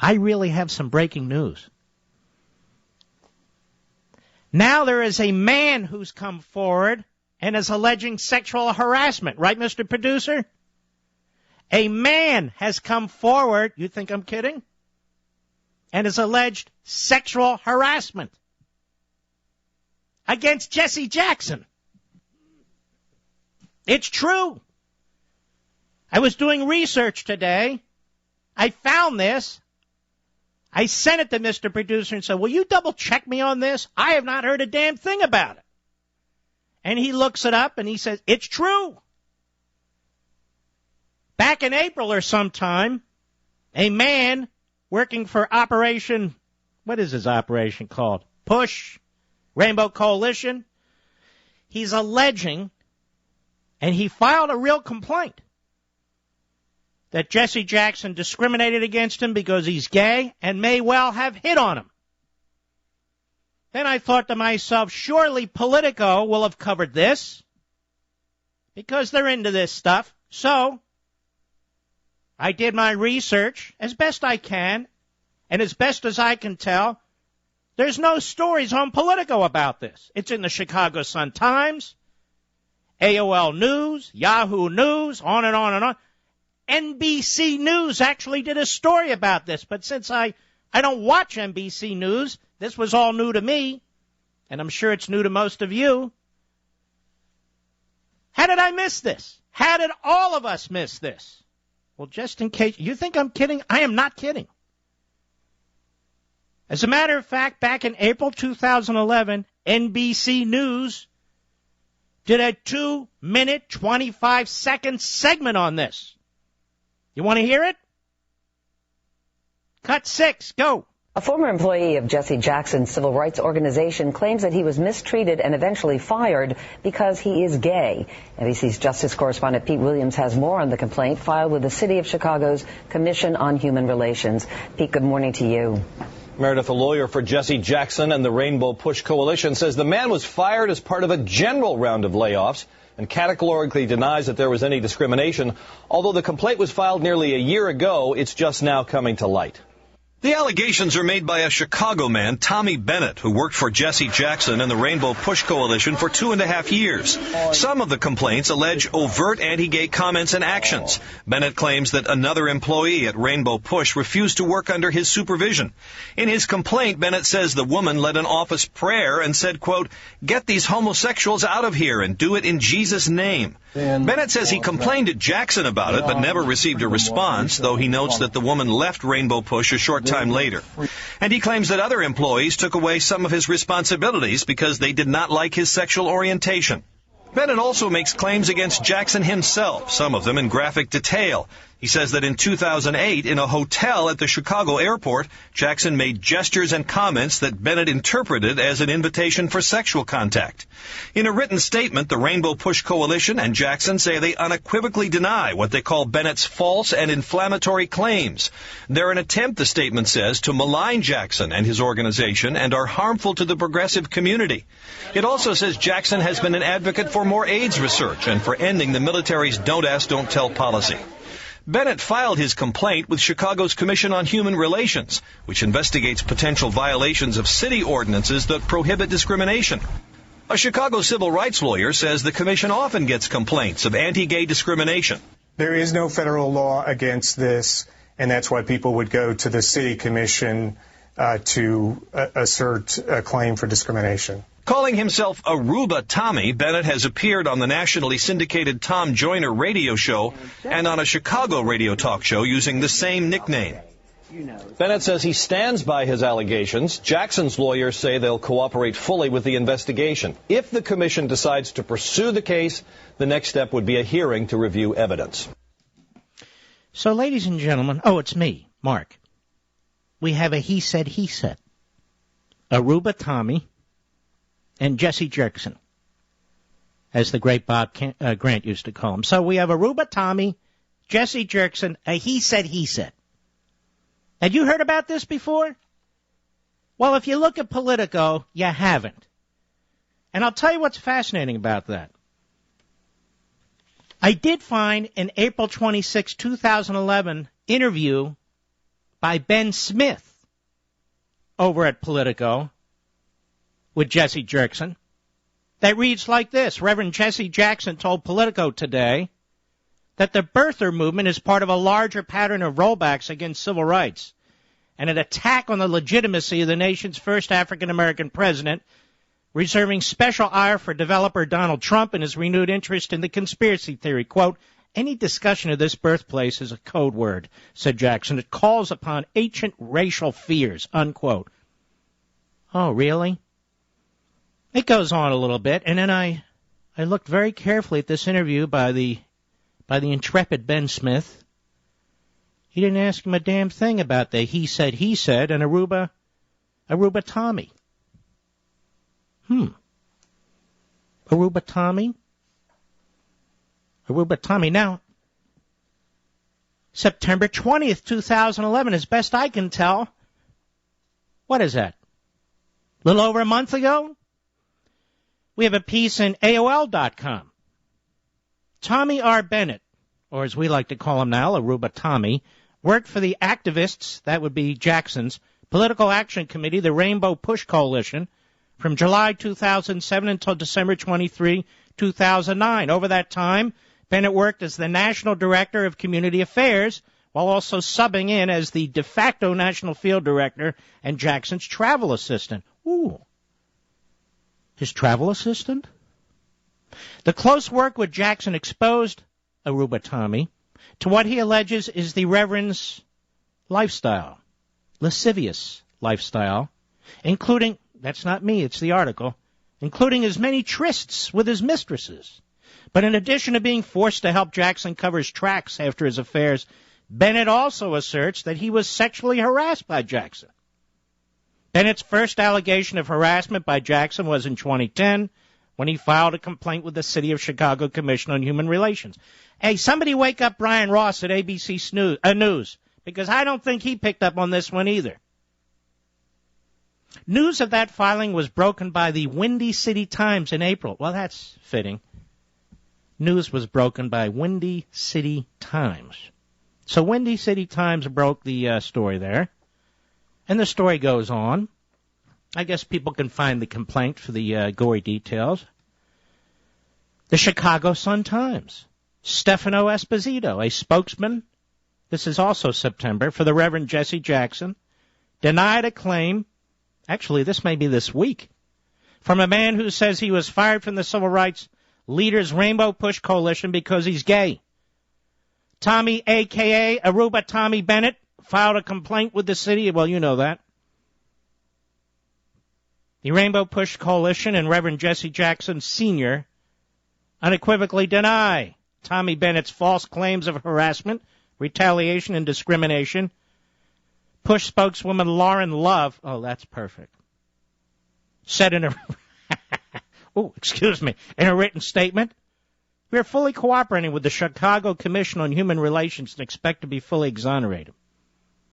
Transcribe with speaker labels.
Speaker 1: I really have some breaking news. Now there is a man who's come forward and is alleging sexual harassment. Right, Mr. Producer? A man has come forward, you think I'm kidding? And has alleged sexual harassment against Jesse Jackson. It's true. I was doing research today. I found this. I sent it to Mr. Producer and said, will you double check me on this? I have not heard a damn thing about it. And he looks it up and he says, it's true. Back in April or sometime, a man working for Operation, what is his operation called? Push, Rainbow Coalition. He's alleging, and he filed a real complaint, that Jesse Jackson discriminated against him because he's gay and may well have hit on him. Then I thought to myself, surely Politico will have covered this because they're into this stuff. So I did my research as best I can, and as best as I can tell, there's no stories on Politico about this. It's in the Chicago Sun-Times, AOL News, Yahoo News, on and on and on. NBC News actually did a story about this, but since I don't watch NBC News, this was all new to me, and I'm sure it's new to most of you. How did I miss this? How did all of us miss this? Well, just in case you think I'm kidding, I am not kidding. As a matter of fact, back in April 2011, NBC News did a 2-minute, 25-second segment on this. You want to hear it? Cut 6, go.
Speaker 2: A former employee of Jesse Jackson's civil rights organization claims that he was mistreated and eventually fired because he is gay. NBC's Justice correspondent Pete Williams has more on the complaint filed with the City of Chicago's Commission on Human Relations. Pete, good morning to you.
Speaker 3: Meredith, a lawyer for Jesse Jackson and the Rainbow Push Coalition, says the man was fired as part of a general round of layoffs and categorically denies that there was any discrimination. Although the complaint was filed nearly a year ago, it's just now coming to light.
Speaker 4: The allegations are made by a Chicago man, Tommy Bennett, who worked for Jesse Jackson and the Rainbow Push Coalition for 2.5 years. Some of the complaints allege overt anti-gay comments and actions. Bennett claims that another employee at Rainbow Push refused to work under his supervision. In his complaint, Bennett says the woman led an office prayer and said, quote, "Get these homosexuals out of here and do it in Jesus' name." Bennett says he complained to Jackson about it but never received a response, though he notes that the woman left Rainbow Push a short time later. And he claims that other employees took away some of his responsibilities because they did not like his sexual orientation. Bennett also makes claims against Jackson himself, some of them in graphic detail. He says that in 2008, in a hotel at the Chicago airport, Jackson made gestures and comments that Bennett interpreted as an invitation for sexual contact. In a written statement, the Rainbow Push Coalition and Jackson say they unequivocally deny what they call Bennett's false and inflammatory claims. They're an attempt, the statement says, to malign Jackson and his organization and are harmful to the progressive community. It also says Jackson has been an advocate for more AIDS research and for ending the military's don't ask, don't tell policy. Bennett filed his complaint with Chicago's Commission on Human Relations, which investigates potential violations of city ordinances that prohibit discrimination. A Chicago civil rights lawyer says the commission often gets complaints of anti-gay discrimination.
Speaker 5: There is no federal law against this, and that's why people would go to the city commission to assert a claim for discrimination.
Speaker 4: Calling himself Aruba Tommy, Bennett has appeared on the nationally syndicated Tom Joyner radio show and on a Chicago radio talk show using the same nickname.
Speaker 3: Bennett says he stands by his allegations. Jackson's lawyers say they'll cooperate fully with the investigation. If the commission decides to pursue the case, the next step would be a hearing to review evidence.
Speaker 1: So, ladies and gentlemen, it's me, Mark. We have a he said, Aruba Tommy and Jesse Jackson, as the great Bob Grant used to call him. So we have Aruba Tommy, Jesse Jackson, a he said. Had you heard about this before? Well, if you look at Politico, you haven't. And I'll tell you what's fascinating about that. I did find an April 26, 2011 interview by Ben Smith over at Politico with Jesse Jackson that reads like this. Reverend Jesse Jackson told Politico today that the birther movement is part of a larger pattern of rollbacks against civil rights and an attack on the legitimacy of the nation's first African-American president, reserving special ire for developer Donald Trump and his renewed interest in the conspiracy theory. Quote, any discussion of this birthplace is a code word, said Jackson. It calls upon ancient racial fears, unquote. Oh, really? It goes on a little bit, and then I looked very carefully at this interview by the intrepid Ben Smith. He didn't ask him a damn thing about the he said, and Aruba Tommy. Aruba Tommy. Now, September 20th, 2011, as best I can tell, what is that? A little over a month ago? We have a piece in AOL.com. Tommy R. Bennett, or as we like to call him now, Aruba Tommy, worked for the activists, that would be Jackson's, Political Action Committee, the Rainbow Push Coalition, from July 2007 until December 23, 2009. Over that time, Bennett worked as the National Director of Community Affairs, while also subbing in as the de facto National Field Director and Jackson's travel assistant. Ooh. His travel assistant? The close work with Jackson exposed Aruba Tommy to what he alleges is the Reverend's lifestyle, lascivious lifestyle, including, that's not me, it's the article, including his many trysts with his mistresses. But in addition to being forced to help Jackson cover his tracks after his affairs, Bennett also asserts that he was sexually harassed by Jackson. Bennett's first allegation of harassment by Jackson was in 2010 when he filed a complaint with the City of Chicago Commission on Human Relations. Hey, somebody wake up Brian Ross at ABC News, because I don't think he picked up on this one either. News of that filing was broken by the Windy City Times in April. Well, that's fitting. News was broken by Windy City Times. So Windy City Times broke the story there. And the story goes on. I guess people can find the complaint for the gory details. The Chicago Sun-Times. Stefano Esposito, a spokesman, this is also September, for the Reverend Jesse Jackson, denied a claim, actually this may be this week, from a man who says he was fired from the Civil Rights Leaders Rainbow Push Coalition because he's gay. Tommy, a.k.a. Aruba Tommy Bennett, filed a complaint with the city. Well, you know that. The Rainbow Push Coalition and Reverend Jesse Jackson Sr. unequivocally deny Tommy Bennett's false claims of harassment, retaliation, and discrimination. Push spokeswoman Lauren Love, oh, that's perfect, said in a in a written statement, we are fully cooperating with the Chicago Commission on Human Relations and expect to be fully exonerated.